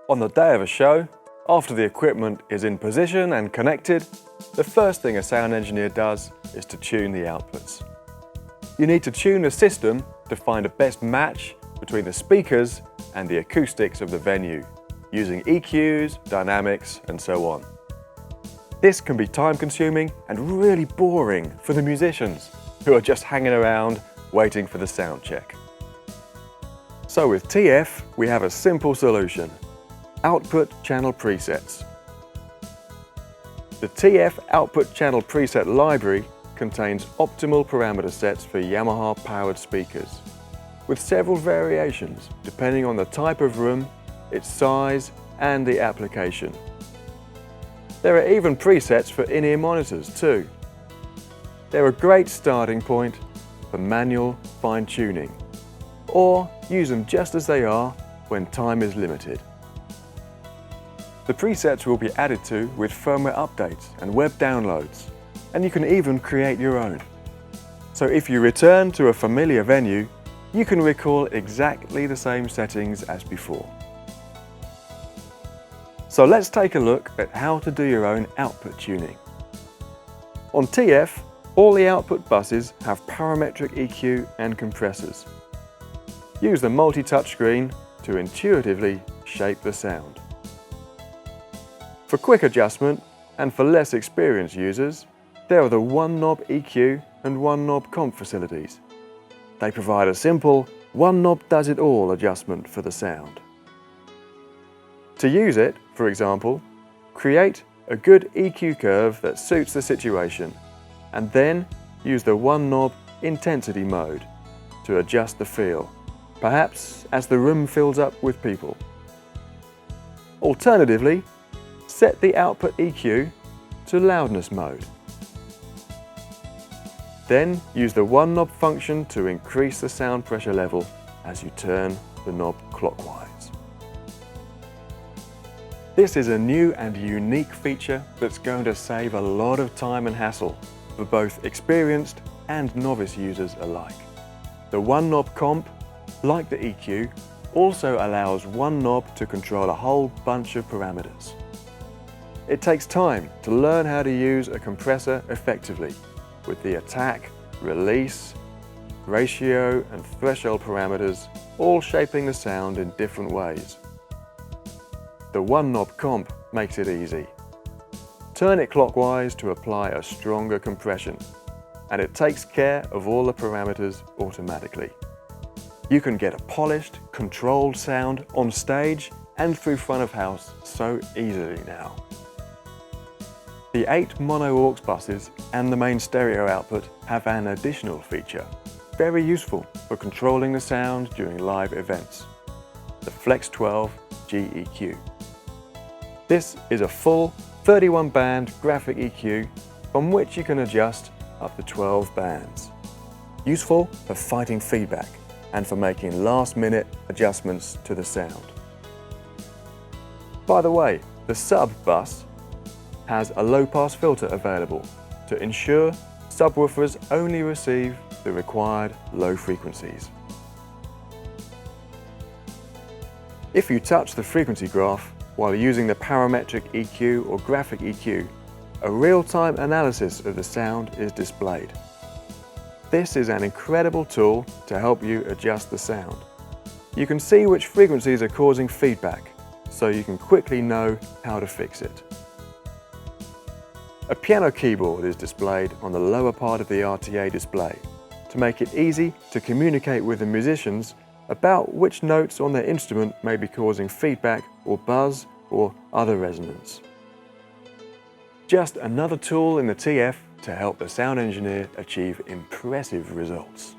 On the day of a show, after the equipment is in position and connected, the first thing a sound engineer does is to tune the outputs. You need to tune the system to find a best match between the speakers and the acoustics of the venue, using EQs, dynamics, and so on. This can be time-consuming and really boring for the musicians, who are just hanging around waiting for the sound check. So with TF, we have a simple solution: output channel presets. The TF output channel preset library contains optimal parameter sets for Yamaha powered speakers, with several variations depending on the type of room, its size, and the application. There are even presets for in-ear monitors too. They're a great starting point for manual fine-tuning, or use them just as they are when time is limited. The presets will be added to with firmware updates and web downloads, and you can even create your own. So if you return to a familiar venue, you can recall exactly the same settings as before. So let's take a look at how to do your own output tuning. On TF, all the output buses have parametric EQ and compressors. Use the multi-touch screen to intuitively shape the sound. For quick adjustment and for less experienced users, there are the one-knob EQ and one-knob comp facilities. They provide a simple one-knob-does-it-all adjustment for the sound. To use it, for example, create a good EQ curve that suits the situation, and then use the one-knob intensity mode to adjust the feel, perhaps as the room fills up with people. Alternatively, set the output EQ to loudness mode. Then use the one-knob function to increase the sound pressure level as you turn the knob clockwise. This is a new and unique feature that's going to save a lot of time and hassle for both experienced and novice users alike. The one-knob comp, like the EQ, also allows one knob to control a whole bunch of parameters. It takes time to learn how to use a compressor effectively, with the attack, release, ratio, and threshold parameters all shaping the sound in different ways. The one-knob comp makes it easy. Turn it clockwise to apply a stronger compression, and it takes care of all the parameters automatically. You can get a polished, controlled sound on stage and through front of house so easily now. The 8 mono aux buses and the main stereo output have an additional feature, very useful for controlling the sound during live events: the Flex 12 GEQ. This is a full 31-band graphic EQ from which you can adjust up to 12 bands. Useful for fighting feedback and for making last-minute adjustments to the sound. By the way, the sub bus has a low-pass filter available to ensure subwoofers only receive the required low frequencies. If you touch the frequency graph while using the parametric EQ or graphic EQ, a real-time analysis of the sound is displayed. This is an incredible tool to help you adjust the sound. You can see which frequencies are causing feedback, so you can quickly know how to fix it. A piano keyboard is displayed on the lower part of the RTA display to make it easy to communicate with the musicians about which notes on their instrument may be causing feedback or buzz or other resonance. Just another tool in the TF to help the sound engineer achieve impressive results.